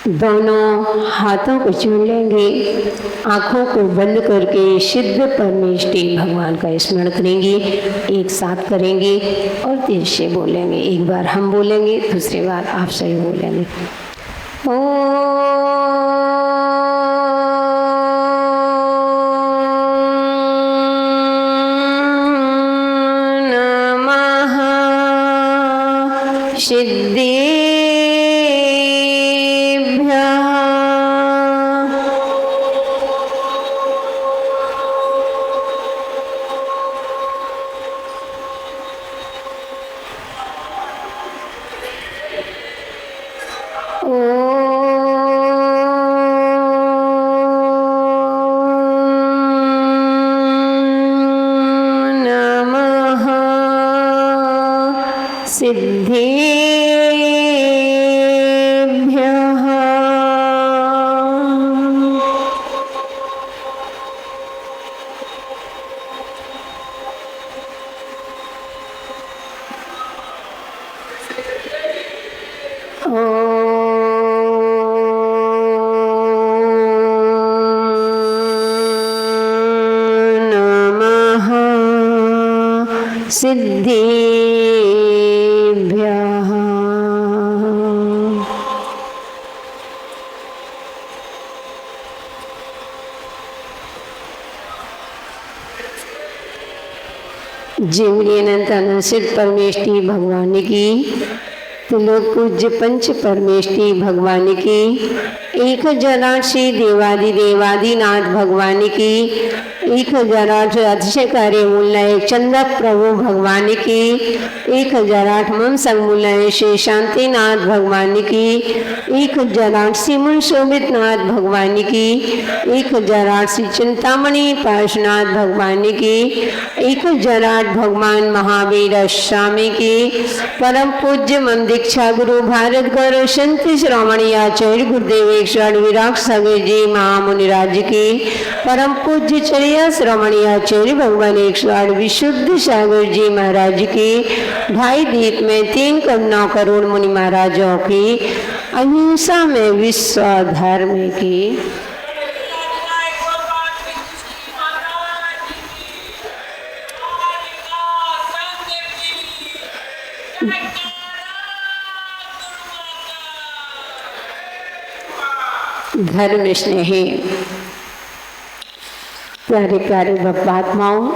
दोनों हाथों को जोड़ लेंगे, आँखों को बंद करके सिद्ध परमेष्टि भगवान का स्मरण करेंगे, एक साथ करेंगे और तेज से बोलेंगे। एक बार हम बोलेंगे, दूसरी बार आप सही बोलेंगे। सिद्धिभ्यः। जीवनी अनंत अनसिद्ध परमेष्टि भगवान की, त्रिलोक पूज्य पंच परमेष्टि भगवान की, 1008 देवादिनाथ भगवान की, 1008 अतिशयकारी मूलनायक चंद्र प्रभु भगवान की, 1008 मम संग मूलनायक श्री शांतिनाथ भगवान की, 1008 श्रीमुन शोभितनाथ भगवान की, 1008 श्री चिंतामणि पार्श्वनाथ भगवान की, 1008 भगवान महावीर स्वामी की, परम पूज्य मम दीक्षा गुरु भारत गौरव संत श्रोमणी आचार्य गुरुदेव 108 विराट सागर जी महामुनिराज की, परम पूज्य चरिया श्रोमणी आचार्य भगवान 108 विशुद्ध सागर जी महाराज की, ढाई दीप में 3 करोड़ मुनि महाराजों की, अहिंसा में विश्व धर्म की, धर्म स्नेही प्यारे प्यारे बात्माओं,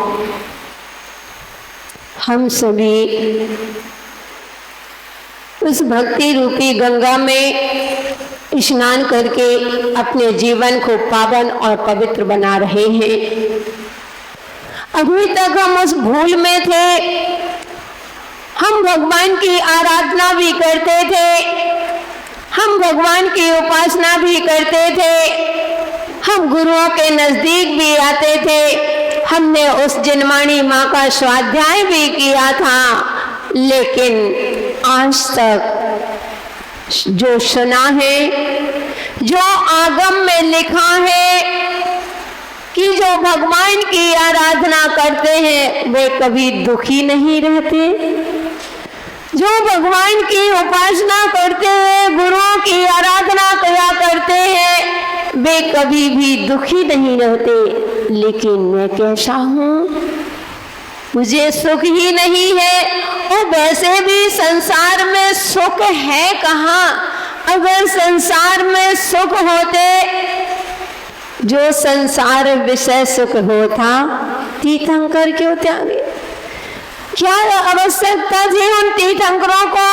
हम सभी उस भक्ति रूपी गंगा में स्नान करके अपने जीवन को पावन और पवित्र बना रहे हैं। अभी तक हम उस भूल में थे, हम भगवान की आराधना भी करते थे, हम भगवान की उपासना भी करते थे, हम गुरुओं के नजदीक भी आते थे, हमने उस जिनवाणी माँ का स्वाध्याय भी किया था, लेकिन आज तक जो सुना है, जो आगम में लिखा है कि जो भगवान की आराधना करते हैं वे कभी दुखी नहीं रहते, जो भगवान की उपासना करते हैं, गुरुओं की आराधना किया करते हैं, वे कभी भी दुखी नहीं रहते। लेकिन मैं कैसा हूँ, मुझे सुख ही नहीं है। और वैसे भी संसार में सुख है कहाँ? अगर संसार में सुख होते, जो संसार विषय सुख होता, तीर्थंकर क्यों त्यागे? क्या आवश्यकता थी उन तीर्थंकरों को,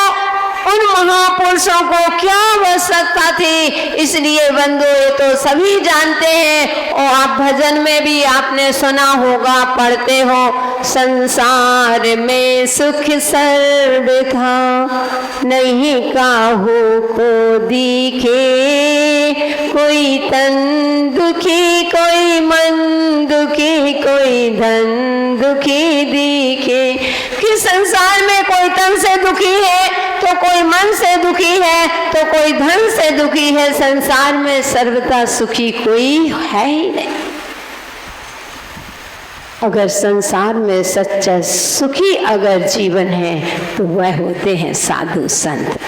उन महापुरुषों को क्या आवश्यकता थी? इसलिए बंधु ये तो सभी जानते हैं, और आप भजन में भी आपने सुना होगा, पढ़ते हो, संसार में सुख सर्वथा नहीं काहू को दिखे, कोई तन दुखी, कोई मन दुखी, कोई धन दुखी दिखे। कि संसार में कोई तन से दुखी है तो कोई मन से दुखी है तो कोई धन से दुखी है। संसार में सर्वथा सुखी कोई है ही नहीं। अगर संसार में सच्चा सुखी अगर जीवन है तो वह होते हैं साधु संत,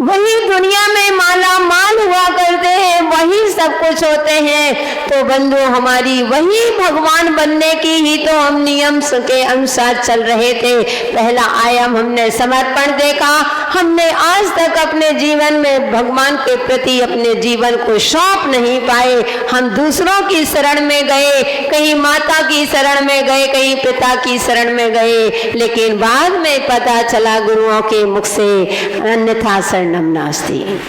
वही दुनिया में माला माल हुआ करते हैं, वही सब कुछ होते हैं। तो बंधु हमारी वही भगवान बनने की ही तो हम नियम के अनुसार चल रहे थे। पहला आयाम हमने समर्पण देखा। हमने आज तक अपने जीवन में भगवान के प्रति अपने जीवन को सौंप नहीं पाए। हम दूसरों की शरण में गए, कहीं माता की शरण में गए, कहीं पिता की शरण में गए, लेकिन बाद में पता चला गुरुओं के मुख से अन्यथा शरणम नास्ति।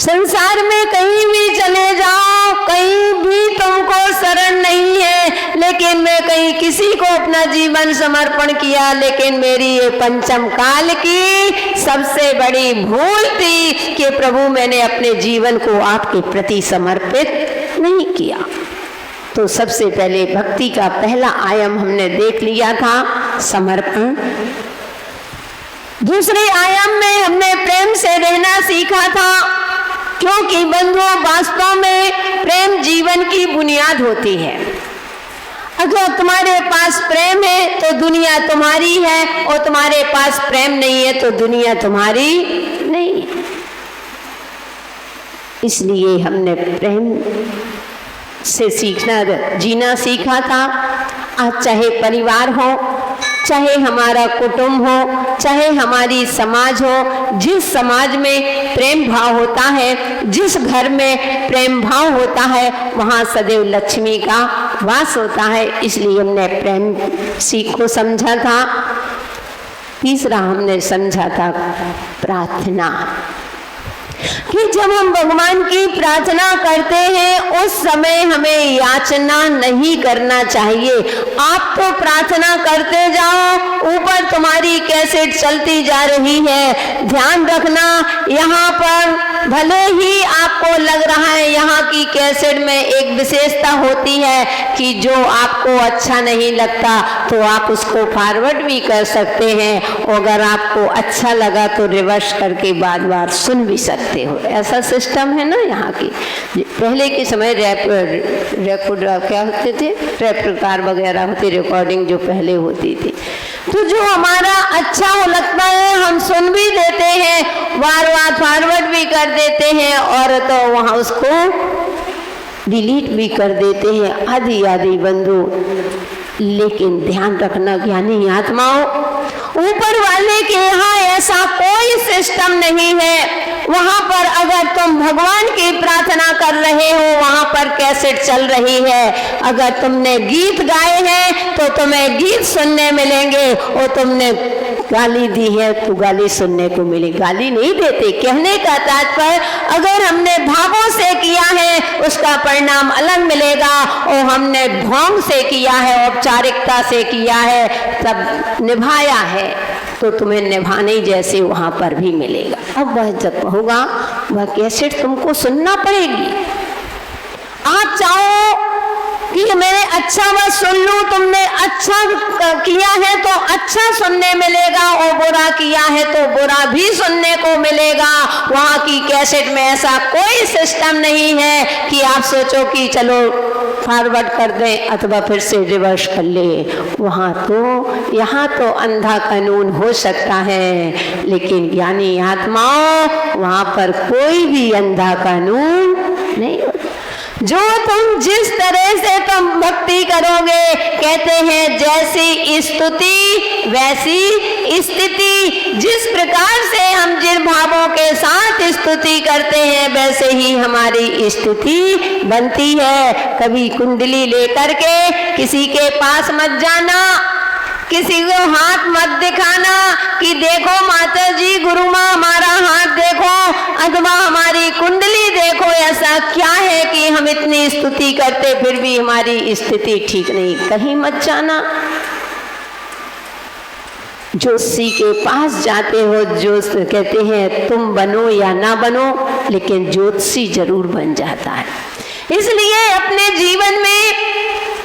संसार में कहीं भी चले जाओ, कहीं भी तुमको शरण नहीं है। लेकिन मैं कहीं किसी को अपना जीवन समर्पण किया, लेकिन मेरी ये पंचम काल की सबसे बड़ी भूल थी कि प्रभु मैंने अपने जीवन को आपके प्रति समर्पित नहीं किया। तो सबसे पहले भक्ति का पहला आयाम हमने देख लिया था, समर्पण। दूसरे आयाम में हमने प्रेम से रहना सीखा था, क्योंकि बंधुओं वास्तव में प्रेम जीवन की बुनियाद होती है। अगर तुम्हारे पास प्रेम है तो दुनिया तुम्हारी है, और तुम्हारे पास प्रेम नहीं है तो दुनिया तुम्हारी नहीं है। इसलिए हमने प्रेम से सीखना, जीना सीखा था। आज चाहे परिवार हो, चाहे हमारा कुटुंब हो, चाहे हमारी समाज हो, जिस समाज में प्रेम भाव होता है, जिस घर में प्रेम भाव होता है, वहाँ सदैव लक्ष्मी का वास होता है। इसलिए हमने प्रेम सीख को समझा था। तीसरा हमने समझा था प्रार्थना, कि जब हम भगवान की प्रार्थना करते हैं उस समय हमें याचना नहीं करना चाहिए। आप तो प्रार्थना करते जाओ, ऊपर तुम्हारी कैसेट चलती जा रही है। ध्यान रखना, यहाँ पर भले ही आपको लग रहा है यहाँ की कैसेट में एक विशेषता होती है कि जो आपको अच्छा नहीं लगता तो आप उसको फॉरवर्ड भी कर सकते हैं, और अगर आपको अच्छा लगा तो रिवर्स करके बार बार सुन भी सकते हो। ऐसा सिस्टम है ना यहाँ की। पहले के समय रेकॉर्ड क्या होते थे, टेप वगैरह होती, रिकॉर्डिंग जो पहले होती थी। तो जो हमारा अच्छा हो लगता है हम सुन भी देते हैं, बार बार फॉरवर्ड भी कर देते हैं, और तो वहाँ उसको डिलीट भी कर देते हैं, आदि आदि बंधु। लेकिन ध्यान रखना ज्ञानी आत्माओं, ऊपर वाले के यहाँ ऐसा कोई सिस्टम नहीं है। वहाँ पर अगर तुम भगवान की प्रार्थना कर रहे हो, वहाँ पर कैसेट चल रही है। अगर तुमने गीत गाए हैं तो तुम्हें गीत सुनने मिलेंगे, और तुमने गाली दी है तो गाली सुनने को मिलेगी। गाली नहीं देते, कहने का तात्पर्य अगर हमने भावों से किया है उसका परिणाम अलग मिलेगा, और हमने ढोंग से किया है, औपचारिकता से किया है, तब निभाया है तो तुम्हें निभाने जैसे वहाँ पर भी मिलेगा। अब वह जब होगा वह कैसेट तुमको सुनना पड़ेगी। आप चाहो कि मैंने अच्छा बस सुन लूं, तुमने अच्छा किया है तो अच्छा सुनने मिलेगा, और बुरा किया है तो बुरा भी सुनने को मिलेगा। वहाँ की कैसेट में ऐसा कोई सिस्टम नहीं है कि आप सोचो कि चलो फॉरवर्ड कर दें अथवा फिर से रिवर्स कर ले। वहाँ तो, यहाँ तो अंधा कानून हो सकता है, लेकिन ज्ञानी आत्माओं वहाँ पर कोई भी अंधा कानून नहीं होता। जो तुम जिस तरह से तुम भक्ति करोगे, कहते हैं जैसी स्तुति वैसी स्थिति। जिस प्रकार से हम जिन भावों के साथ स्तुति करते हैं वैसे ही हमारी स्थिति बनती है। कभी कुंडली लेकर के किसी के पास मत जाना, किसी को हाथ मत दिखाना कि देखो माता जी, गुरु माँ हमारा हाथ देखो, अथवा हमारी कुंडली देखो। ऐसा क्या है कि हम इतनी स्तुति करते फिर भी हमारी स्थिति ठीक नहीं। कहीं मत जाना। ज्योतिषी के पास जाते हो, जो कहते हैं तुम बनो या ना बनो, लेकिन ज्योतिषी जरूर बन जाता है। इसलिए अपने जीवन में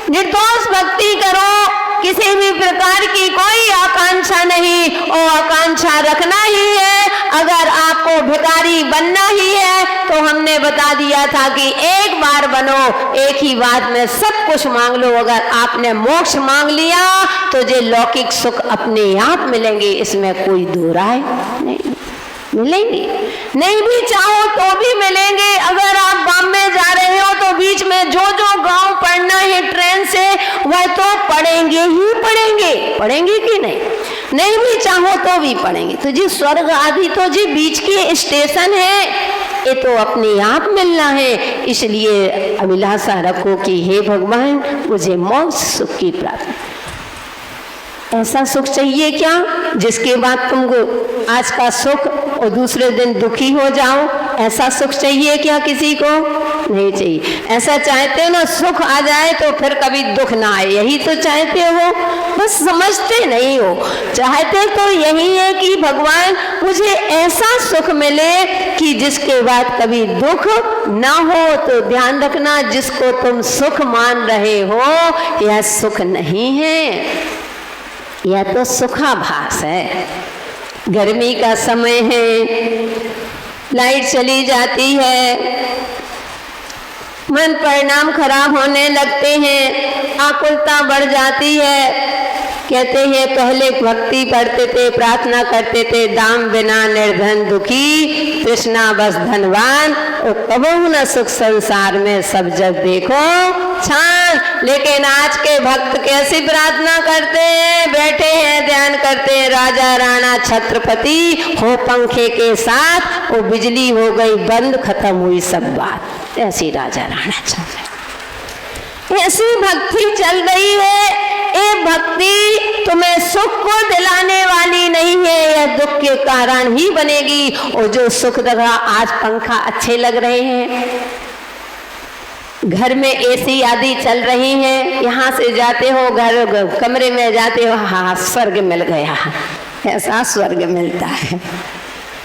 निर्दोष भक्ति करो, किसी भी प्रकार की कोई आकांक्षा नहीं, और आकांक्षा रखना ही है। अगर आपको भिखारी बनना ही है तो हमने बता दिया था कि एक बार बनो, एक ही बात में सब कुछ मांग लो। अगर आपने मोक्ष मांग लिया तो ये लौकिक सुख अपने आप मिलेंगे, इसमें कोई दो राय नहीं। मिलेंगे, नहीं भी चाहो तो भी मिलेंगे। अगर आप बॉम्बे जा रहे हो तो बीच में जो जो गांव पढ़ना है ट्रेन से वह तो पढ़ेंगे ही पढ़ेंगे, पढ़ेंगे कि नहीं? नहीं भी चाहो तो भी पढ़ेंगे। तो जी स्वर्ग आदि तो जी बीच के स्टेशन है, ये तो अपने आप मिलना है। इसलिए अभिलाषा रखो कि हे भगवान मुझे मोक्ष सुख की प्राप्ति। ऐसा सुख चाहिए क्या जिसके बाद तुमको आज का सुख और दूसरे दिन दुखी हो जाओ? ऐसा सुख चाहिए क्या किसी को? नहीं चाहिए। ऐसा चाहते हो ना सुख आ जाए तो फिर कभी दुख ना आए, यही तो चाहते हो, बस समझते नहीं हो। चाहते तो यही है कि भगवान मुझे ऐसा सुख मिले कि जिसके बाद कभी दुख ना हो। तो ध्यान रखना, जिसको तुम सुख मान रहे हो यह सुख नहीं है, यह तो सुखाभास है। गर्मी का समय है, लाइट चली जाती है, मन परिणाम खराब होने लगते हैं, आकुलता बढ़ जाती है। कहते हैं पहले भक्ति पढ़ते थे, प्रार्थना करते थे, दाम बिना निर्धन दुखी, तृष्णा बस धनवान, और कबहू न सुख संसार में सब जग देखो छान। लेकिन आज के भक्त कैसी प्रार्थना करते हैं? बैठे हैं ध्यान करते हैं, राजा राणा छत्रपति हो पंखे के साथ, वो बिजली हो गई बंद, खत्म हुई सब बात। ऐसी राजा राणा चल रही, ऐसी भक्ति चल रही है। ये भक्ति तुम्हें सुख को दिलाने वाली नहीं है, यह दुख के कारण ही बनेगी। और जो सुख लगा, आज पंखा अच्छे लग रहे हैं, घर में एसी आदि चल रही हैं, यहाँ से जाते हो घर कमरे में जाते हो, हाँ स्वर्ग मिल गया, ऐसा स्वर्ग मिलता है।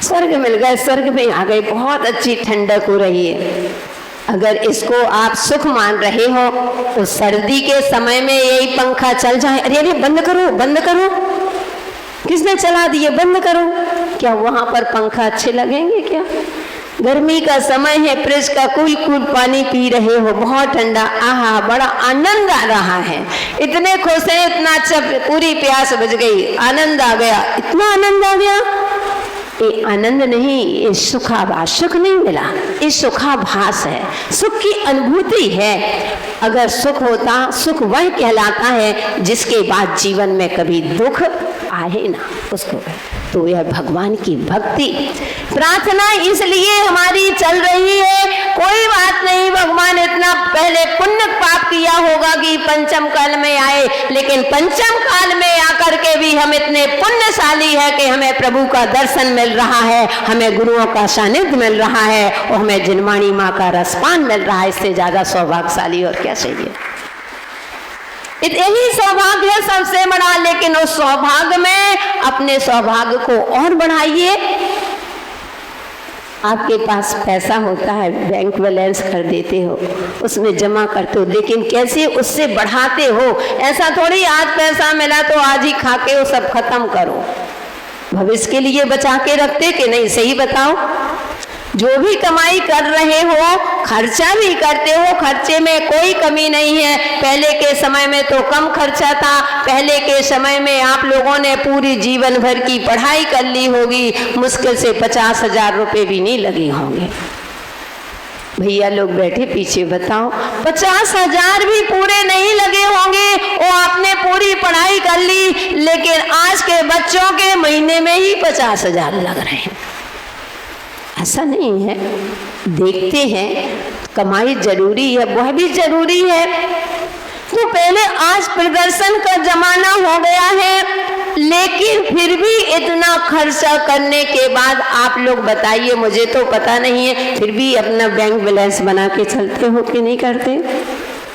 स्वर्ग मिल गए, स्वर्ग में आ गए, बहुत अच्छी ठंडक हो रही है। अगर इसको आप सुख मान रहे हो तो सर्दी के समय में यही पंखा चल जाए, अरे अरे बंद करो बंद करो, किसने चला दिए, बंद करो, क्या वहां पर पंखा अच्छे लगेंगे क्या? गर्मी का समय है, फ्रिज का कूल कूल पानी पी रहे हो, बहुत ठंडा, आहा बड़ा आनंद आ रहा है, इतने खुश हैं, इतना अच्छा, पूरी प्यास बुझ गई, आनंद आ गया, इतना आनंद आ गया। ये आनंद नहीं, ये सुखाभास, सुख नहीं मिला, ये सुखाभास है, सुख की अनुभूति है। अगर सुख होता, सुख वह कहलाता है जिसके बाद जीवन में कभी दुख आए ना, उसको। तो यह भगवान की भक्ति प्रार्थना इसलिए हमारी चल रही है। कोई बात नहीं, भगवान इतना पहले पुण्य पाप किया होगा कि पंचम काल में आए, लेकिन पंचम काल में आकर के भी हम इतने पुण्यशाली है कि हमें प्रभु का दर्शन मिल रहा है, हमें गुरुओं का सानिध्य मिल रहा है, और हमें जिनवाणी माँ का रसपान मिल रहा है। इससे ज्यादा सौभाग्यशाली और क्या चाहिए? यही सौभाग्य है सबसे बड़ा। लेकिन उस सौभाग्य में अपने सौभाग्य को और बढ़ाइए। आपके पास पैसा होता है, बैंक बैलेंस कर देते हो, उसमें जमा करते हो, लेकिन कैसे उससे बढ़ाते हो? ऐसा थोड़ी आज पैसा मिला तो आज ही खा के वो सब खत्म करो, भविष्य के लिए बचा के रखते कि नहीं? सही बताओ। जो भी कमाई कर रहे हो खर्चा भी करते हो, खर्चे में कोई कमी नहीं है। पहले के समय में तो कम खर्चा था, पहले के समय में आप लोगों ने पूरी जीवन भर की पढ़ाई कर ली होगी, मुश्किल से 50,000 रुपये भी नहीं लगे होंगे। भैया लोग बैठे पीछे, बताओ 50,000 भी पूरे नहीं लगे होंगे, वो आपने पूरी पढ़ाई कर ली। लेकिन आज के बच्चों के महीने में ही 50,000 लग रहे हैं। ऐसा नहीं है, देखते हैं कमाई जरूरी है, वह भी जरूरी है। तो पहले आज प्रदर्शन का जमाना हो गया है, लेकिन फिर भी इतना खर्चा करने के बाद आप लोग बताइए, मुझे तो पता नहीं है, फिर भी अपना बैंक बैलेंस बना के चलते हो कि नहीं करते?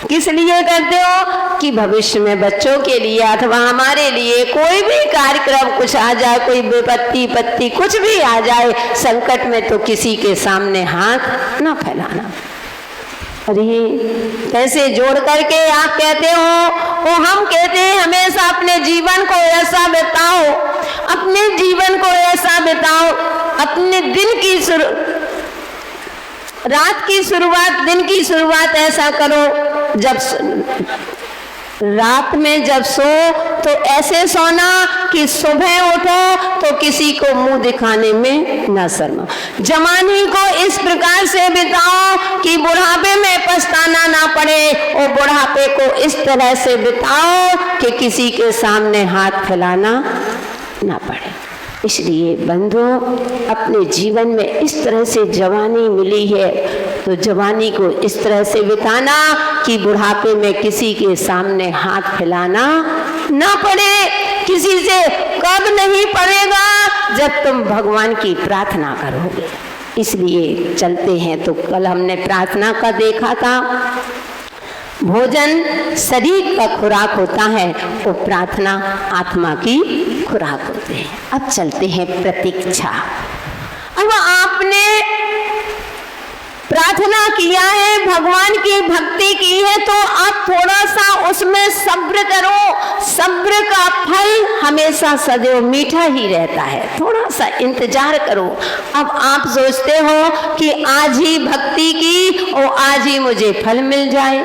किस लिए करते हो? कि भविष्य में बच्चों के लिए अथवा हमारे लिए कोई भी कार्यक्रम कुछ आ जाए, कोई विपत्ति कुछ भी आ जाए संकट में, तो किसी के सामने हाथ ना फैलाना। अरे पैसे जोड़ करके आप कहते हो, वो हम कहते हैं हमेशा अपने जीवन को ऐसा बिताओ, अपने जीवन को ऐसा बिताओ, अपने दिन की रात की शुरुआत, दिन की शुरुआत ऐसा करो, जब रात में जब सो तो ऐसे सोना कि सुबह उठो तो किसी को मुंह दिखाने में न शर्मा। जवानी को इस प्रकार से बिताओ कि बुढ़ापे में पछताना ना पड़े, और बुढ़ापे को इस तरह से बिताओ कि किसी के सामने हाथ फैलाना ना पड़े। इसलिए बंधु, अपने जीवन में इस तरह से जवानी मिली है तो जवानी को इस तरह से बिताना कि बुढ़ापे में किसी के सामने हाथ फैलाना ना पड़े। किसी से कब नहीं पड़ेगा, जब तुम भगवान की प्रार्थना करोगे। इसलिए चलते हैं। तो कल हमने प्रार्थना का देखा था, भोजन शरीर का खुराक होता है, वो प्रार्थना आत्मा की खुराक होते हैं। अब चलते हैं प्रतीक्षा। अब आपने प्रार्थना किया है, भगवान की भक्ति की है, तो आप थोड़ा सा उसमें सब्र करो। सब्र का फल हमेशा सदैव मीठा ही रहता है। थोड़ा सा इंतजार करो। अब आप सोचते हो कि आज ही भक्ति की और आज ही मुझे फल मिल जाए।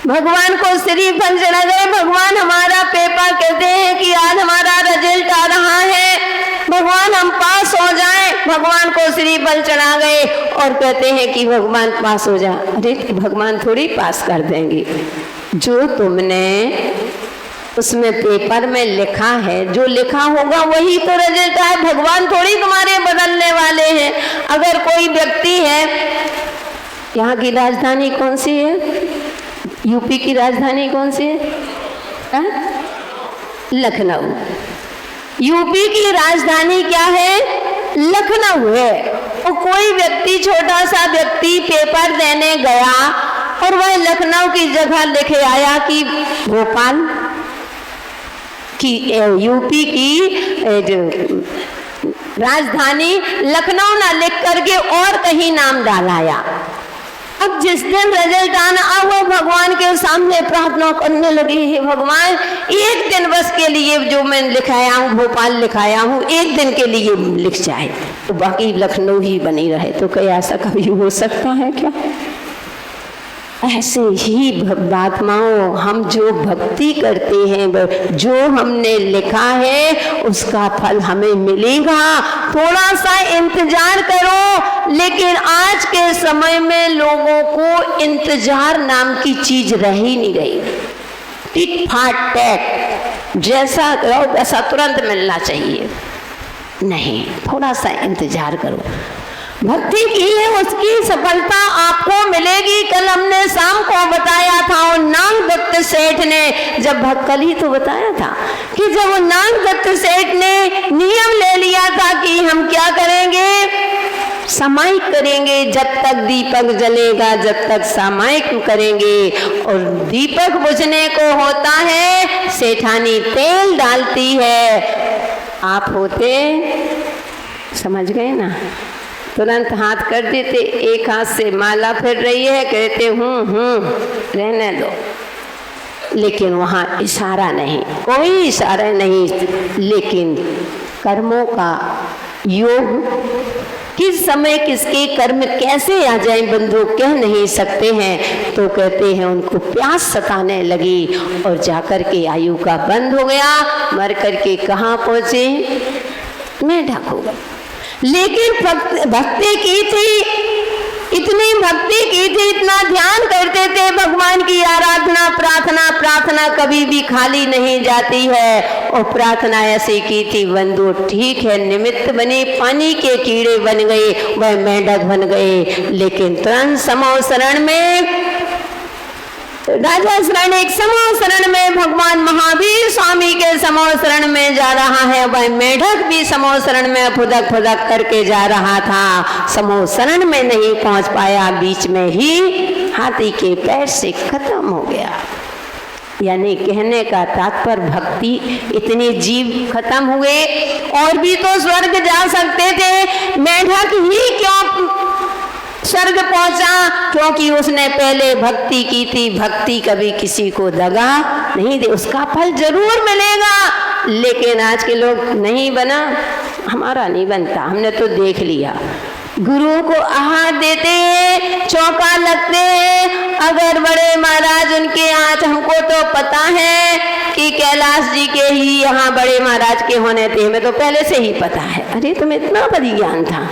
भगवान को श्रीफल चढ़ा गए, भगवान हमारा पेपर कहते हैं कि आज हमारा रिजल्ट आ रहा है, भगवान हम पास हो जाएं। भगवान को श्रीफल चढ़ा गए और कहते हैं कि भगवान पास हो जाए। अरे भगवान थोड़ी पास कर देंगे। जो तुमने उसमें पेपर में लिखा है, जो लिखा होगा वही तो रिजल्ट है। भगवान थोड़ी तुम्हारे बदलने वाले हैं। अगर कोई व्यक्ति है, यहाँ की राजधानी कौन सी है? यूपी की राजधानी कौन सी है? लखनऊ। यूपी की राजधानी क्या है? लखनऊ है। और कोई व्यक्ति, छोटा सा व्यक्ति पेपर देने गया और वह लखनऊ की जगह लिखे आया कि भोपाल की, यूपी की राजधानी लखनऊ ना लिख करके और कहीं नाम डालाया। अब जिस दिन रिजल्ट आना, अब वो भगवान के सामने प्रार्थना करने लगे, हे भगवान एक दिन बस के लिए जो मैं लिखाया हूँ, भोपाल लिखाया हूँ, एक दिन के लिए लिख जाए तो बाकी लखनऊ ही बनी रहे। तो क्या ऐसा कभी हो सकता है क्या? ऐसे ही भक्तात्माओं, हम जो भक्ति करते हैं, जो हमने लिखा है उसका फल हमें मिलेगा। थोड़ा सा इंतजार करो। लेकिन आज के समय में लोगों को इंतजार नाम की चीज रह ही नहीं गई। टिट फाट टैक, जैसा करो वैसा तुरंत मिलना चाहिए। नहीं, थोड़ा सा इंतजार करो। भक्ति की है, उसकी सफलता आपको मिलेगी। कल हमने शाम को बताया था, और नागदत्त सेठ ने जब कल ही तो बताया था कि जब वो नागदत्त सेठ ने नियम ले लिया था कि हम क्या करेंगे, सामायिक करेंगे। जब तक दीपक जलेगा, जब तक सामायिक करेंगे। और दीपक बुझने को होता है, सेठानी तेल डालती है। आप होते समझ गए ना, तुरंत हाथ कर देते। एक हाथ से माला फिर रही है, कहते रहने दो। लेकिन वहाँ इशारा नहीं, कोई इशारा नहीं। लेकिन कर्मों का योग, किस समय किसके कर्म कैसे आ जाए बंधु कह नहीं सकते हैं। तो कहते हैं उनको प्यास सताने लगी और जाकर के आयु का बंद हो गया। मर करके कहाँ पहुँचे? मेढक हो गए। लेकिन भक्ति की थी, इतनी भक्ति की थी, इतना ध्यान करते थे, भगवान की आराधना, प्रार्थना। प्रार्थना कभी भी खाली नहीं जाती है। और प्रार्थना ऐसी की थी बंधु, ठीक है निमित्त बने, पानी के कीड़े बन गए, वह मेढक बन गए। लेकिन तुरंत समो शरण में, राजा शरण, एक समो शरण में भगवान महावीर स्वामी के समो शरण में जा रहा है। वह मेढक भी समो शरण में फुदक फुदक करके जा रहा था। समो शरण में नहीं पहुंच पाया, बीच में ही हाथी के पैर से खत्म हो गया। यानी कहने का तात्पर्य, भक्ति इतने जीव खत्म हुए। और भी तो स्वर्ग जा सकते थे, मेढक ही क्यों स्वर्ग पहुंचा? क्योंकि उसने पहले भक्ति की थी। भक्ति कभी किसी को दगा नहीं दे, उसका फल जरूर मिलेगा। लेकिन आज के लोग नहीं बना, हमारा नहीं बनता, हमने तो देख लिया। गुरुओं को आहार देते हैं, चौका लगते हैं। अगर बड़े महाराज उनके यहाँ, हमको तो पता है कि कैलाश जी के ही यहाँ बड़े महाराज के होने थे, हमें तो पहले से ही पता है। अरे तुम्हें इतना बड़ी ज्ञान था,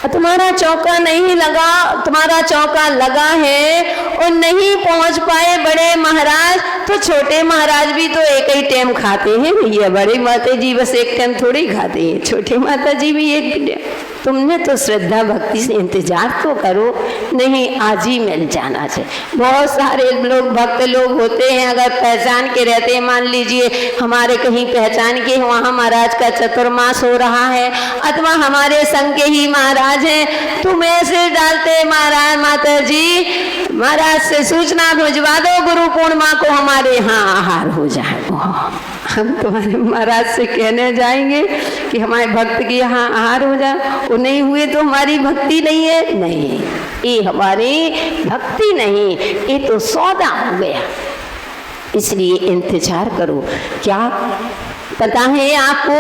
तुम्हारा चौका नहीं लगा, तुम्हारा चौका लगा है और नहीं पहुंच पाए बड़े महाराज, तो छोटे महाराज भी तो एक ही टाइम खाते हैं भैया। बड़े माता जी बस एक टाइम थोड़ी खाते हैं, छोटे माता जी भी एक टाइम। तुमने तो श्रद्धा भक्ति से इंतजार तो करो, नहीं आज ही मिल जाना चाहिए। बहुत सारे लोग भक्त लोग होते हैं, अगर पहचान के रहते हैं, मान लीजिए हमारे कहीं पहचान के वहाँ महाराज का चतुर्मास हो रहा है, अथवा हमारे संग के ही महाराज हैं, तो मैसेज डालते महाराज माता जी महाराज से सूचना भिजवा दो, गुरु पूर्णिमा को हमारे यहाँ आहार हो जाए। हम तुम्हारे महाराज से कहने जाएंगे कि हमारे भक्त के यहाँ आहार हो जाए, वो नहीं हुए तो हमारी भक्ति नहीं है। नहीं, ये हमारी भक्ति नहीं, ये तो सौदा हो गया। इसलिए इंतजार करो। क्या पता है आपको,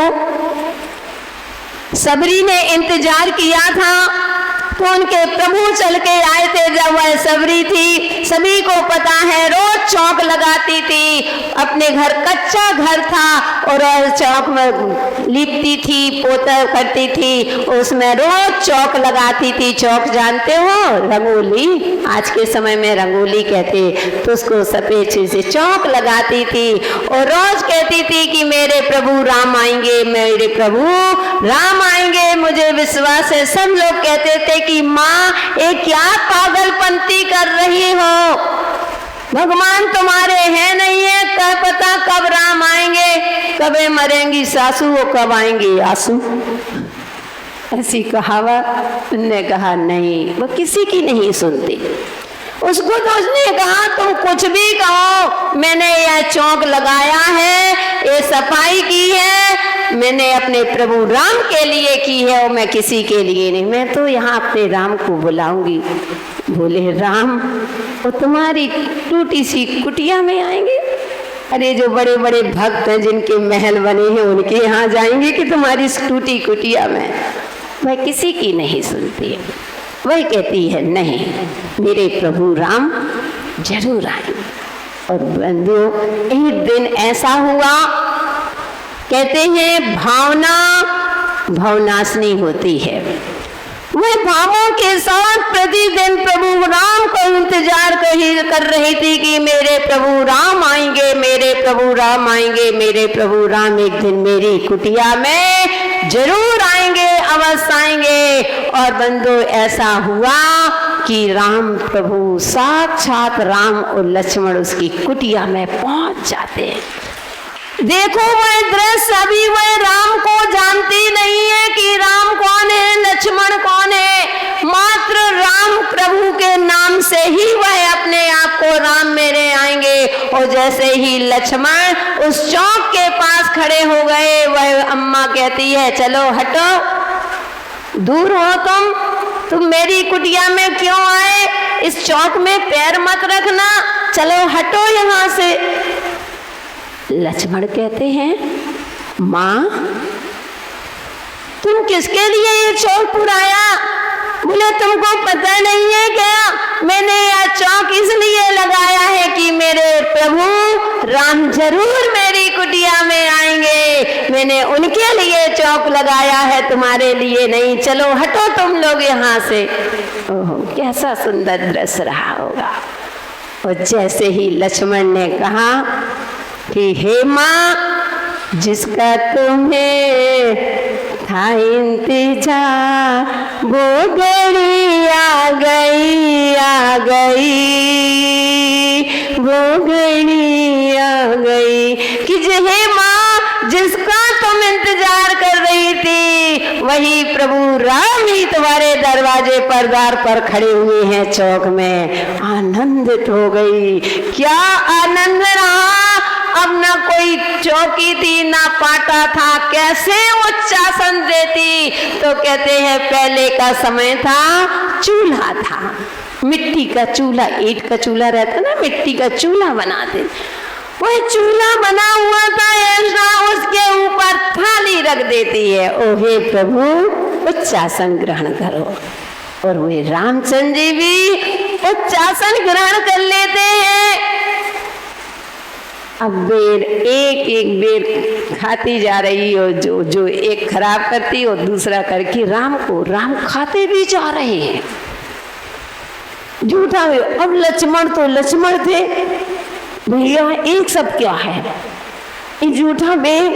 सबरी ने इंतजार किया था तो उनके प्रभु चल के आए थे। जब वह सबरी थी, सभी को पता है, रोज चौक लगाती थी, अपने घर कच्चा घर था और चौक में लिपती थी, पोता करती थी, उसमें रोज चौक लगाती थी। चौक जानते हो, रंगोली, आज के समय में रंगोली कहते, तो उसको सफेद से चौक लगाती थी और रोज कहती थी कि मेरे प्रभु राम आएंगे, मेरे प्रभु राम आएंगे, मुझे विश्वास है। सब लोग कहते थे कि माँ ये क्या पागलपंती कर रही हो, भगवान तुम्हारे हैं नहीं है, क्या पता कब राम आएंगे, कब मरेंगी सासू, वो कब आएंगे आंसू। ऐसी कहावत। उन्होंने कहा नहीं, वो किसी की नहीं सुनती। उसको तो उसने कहा तुम कुछ भी कहो, मैंने यह चौक लगाया है, ये सफाई की है, मैंने अपने प्रभु राम के लिए की है और मैं किसी के लिए नहीं। मैं तो यहाँ अपने राम को बुलाऊंगी। बोले राम वो तुम्हारी टूटी सी कुटिया में आएंगे? अरे जो बड़े बड़े भक्त हैं जिनके महल बने हैं उनके यहाँ जाएंगे कि तुम्हारी इस टूटी कुटिया में? वह किसी की नहीं सुनती है। वह कहती है नहीं, मेरे प्रभु राम जरूर आएंगे। और बंधुओं, एक दिन ऐसा हुआ, कहते हैं भावना भावनाशनी होती है। वह भावों के साथ प्रतिदिन प्रभु राम को इंतजार कर रही थी कि मेरे प्रभु राम आएंगे, मेरे प्रभु राम आएंगे, मेरे प्रभु राम एक दिन मेरी कुटिया में जरूर आएंगे, अवश्य आएंगे। और बंधु ऐसा हुआ कि राम प्रभु साक्षात राम और लक्ष्मण उसकी कुटिया में पहुंच जाते हैं। देखो वह दृश्य, अभी वह राम को जानती नहीं है कि राम कौन है, लक्ष्मण कौन है। मात्र राम प्रभु के नाम से ही वह अपने आप को राम मेरे आएंगे। और जैसे ही लक्ष्मण उस चौक के पास खड़े हो गए, वह अम्मा कहती है चलो हटो, दूर हो तुम मेरी कुटिया में क्यों आए, इस चौक में पैर मत रखना, चलो हटो यहाँ से। लक्ष्मण कहते हैं माँ तुम किसके लिए ये चौक पुराया? बोले तुमको पता नहीं है क्या, मैंने यह चौक इसलिए लगाया है कि मेरे प्रभु राम जरूर मेरी कुटिया में आएंगे, मैंने उनके लिए चौक लगाया है, तुम्हारे लिए नहीं, चलो हटो तुम लोग यहाँ से। ओह कैसा सुंदर दृश्य रहा होगा। और जैसे ही लक्ष्मण ने कहा कि हे माँ जिसका तुम्हें था इंतजार, वो घड़ी आ गई, आ गई, वो घड़ी आ गई। कि हे माँ जिसका तुम इंतजार कर रही थी, वही प्रभु राम ही तुम्हारे दरवाजे पर द्वार पर खड़े हुए हैं चौक में। आनंदित हो गई। क्या आनंद रहा। अब ना कोई चौकी थी ना पाटा था, कैसे उच्चासन देती। तो कहते हैं पहले का समय था, चूल्हा था, मिट्टी का चूल्हा, ईंट का चूल्हा रहता ना, मिट्टी का चूल्हा बनाते, वह चूल्हा बना हुआ था ऐसा, उसके ऊपर थाली रख देती है। ओ हे प्रभु उच्च आसन ग्रहण करो। और वे रामचंद्र जी भी उच्च आसन ग्रहण कर लेते हैं। अब बेर एक एक बेर खाती जा रही हो, जो एक खराब करती हो दूसरा करके राम खाते भी जा रहे हैं। झूठा भी। अब लक्ष्मण थे, भैया एक सब क्या है, झूठा बेर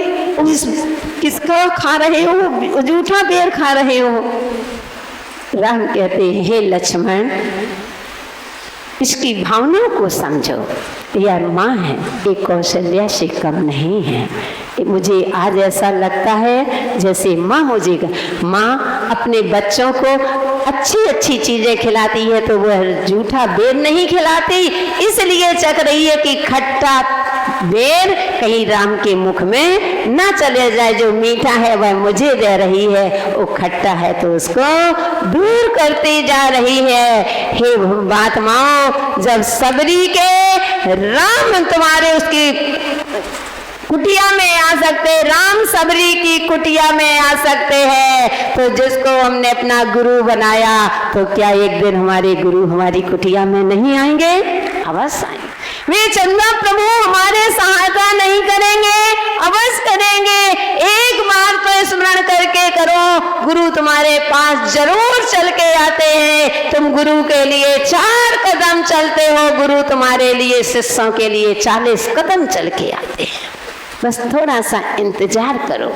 किसका खा रहे हो, झूठा बेर खा रहे हो। राम कहते हैं, हे लक्ष्मण, इसकी भावनाओं को समझो। यार माँ है, एक कौशल्या से कम नहीं है। मुझे आज ऐसा लगता है जैसे माँ अपने बच्चों को अच्छी चीजें खिलाती है तो वह झूठा बेर नहीं खिलाती, इसलिए चख रही है कि खट्टा बेर कहीं राम के मुख में ना चले जाए। जो मीठा है वह मुझे दे रही है, वो खट्टा है तो उसको दूर करती जा रही है। हे महात्माओं, जब सबरी के राम तुम्हारे उसकी कुटिया में आ सकते, राम सबरी की कुटिया में आ सकते हैं, तो जिसको हमने अपना गुरु बनाया, तो क्या एक दिन हमारे गुरु हमारी कुटिया में नहीं आएंगे? अवश्य आएंगे। वे चंदा प्रभु हमारे सहायता नहीं करेंगे? अवश्य करेंगे। एक बार तो स्मरण करके करो, गुरु तुम्हारे पास जरूर चल के आते हैं। तुम गुरु के लिए 4 कदम चलते हो, गुरु तुम्हारे लिए शिष्यों के लिए 40 कदम चल के आते हैं। बस थोड़ा सा इंतजार करो।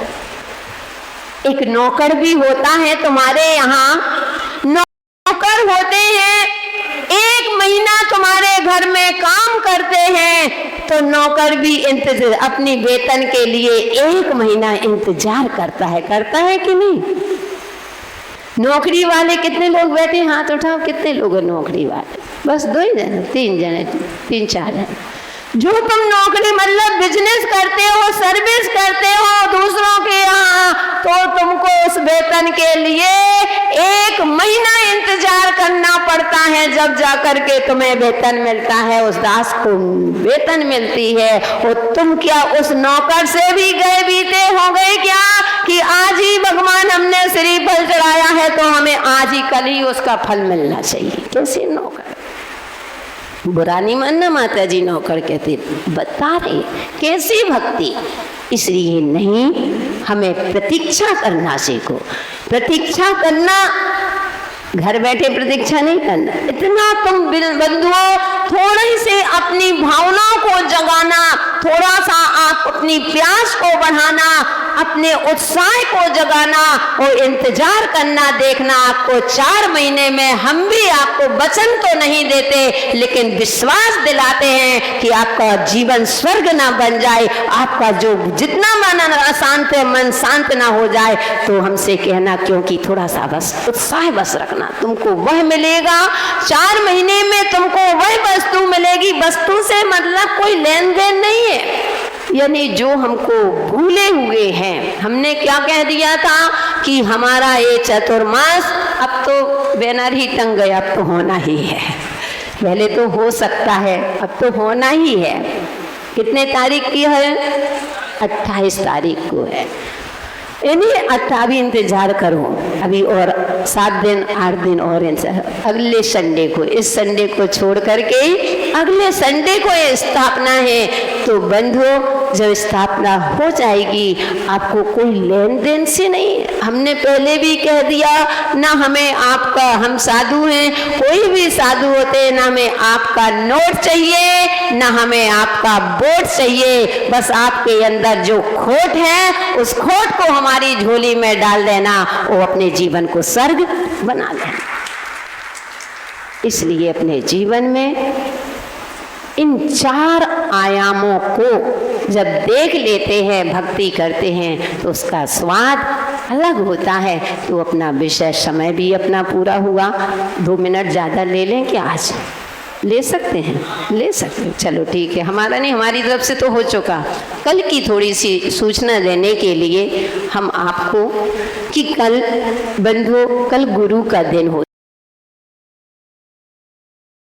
एक नौकर भी होता है तुम्हारे यहाँ, नौकर होते हैं, 1 महीना तुम्हारे घर में काम करते हैं, तो नौकर भी इंतजार अपनी वेतन के लिए 1 महीना इंतजार करता है कि नहीं? नौकरी वाले कितने लोग बैठे, हाथ उठाओ, कितने लोग हैं नौकरी वाले? बस 2 ही जने, 3 जने, 3-4 जने। जो तुम नौकरी मतलब बिजनेस करते हो, सर्विस करते हो दूसरों के यहाँ, तो तुमको उस वेतन के लिए 1 महीना इंतजार करना पड़ता है, जब जाकर के तुम्हें वेतन मिलता है, उस दास को वेतन मिलती है। और तुम क्या उस नौकर से भी गए बीते हो गए क्या कि आज ही भगवान हमने श्रीफल चढ़ाया है तो हमें आज ही कल ही उसका फल मिलना चाहिए? कैसे नौकर? बुरा नहीं मानना माता जी, नौकर कहते बता रहे कैसी भक्ति। इसलिए नहीं, हमें प्रतीक्षा करना सीखो। प्रतीक्षा करना, घर बैठे प्रतीक्षा नहीं करना। इतना तुम बंधुओं थोड़ी से अपनी भावनाओं को जगाना, थोड़ा सा आप अपनी प्यास को बढ़ाना, अपने उत्साह को जगाना और इंतजार करना। देखना आपको 4 महीने में हम भी आपको वचन तो नहीं देते, लेकिन विश्वास दिलाते हैं कि आपका जीवन स्वर्ग ना बन जाए, आपका जो जितना मन अशांत है, मन शांत ना हो जाए, तो हमसे कहना, क्योंकि थोड़ा सा बस उत्साह बस रखना, तुमको वह मिलेगा। 4 महीने में तुमको वह वस्तु मिलेगी। वस्तु से मतलब कोई लेन देन नहीं है, यानी जो हमको भूले हुए हैं। हमने क्या कह दिया था कि हमारा ये चतुर्मास अब तो बैनर ही टंग गया, अब तो होना ही है। पहले तो हो सकता है, अब तो होना ही है। कितने तारीख की है? 28 तारीख को है। यानी 28 इंतजार करो, अभी और 7 दिन 8 दिन और अगले संडे को, इस संडे को छोड़ करके अगले संडे को ये स्थापना है। तो बंधुओं, जब स्थापना हो जाएगी, आपको कोई लेन देन से नहीं। हमने पहले भी कह दिया ना, हमें आपका, हम साधु हैं, कोई भी साधु होते हैं, ना हमें आपका नोट चाहिए, ना हमें आपका वोट चाहिए। बस आपके अंदर जो खोट है, उस खोट को हमारी झोली में डाल देना, वो अपने जीवन को स्वर्ग बना लेना। इसलिए अपने जीवन में इन 4 आयामों को जब देख लेते हैं, भक्ति करते हैं, तो उसका स्वाद अलग होता है। तो अपना विषय समय भी अपना पूरा हुआ। 2 मिनट ज़्यादा ले लें क्या? आज ले सकते हैं? ले सकते हैं, चलो ठीक है। हमारा नहीं, हमारी तरफ से तो हो चुका। कल की थोड़ी सी सूचना देने के लिए हम आपको कि कल बंधुओं, कल गुरु का दिन हो।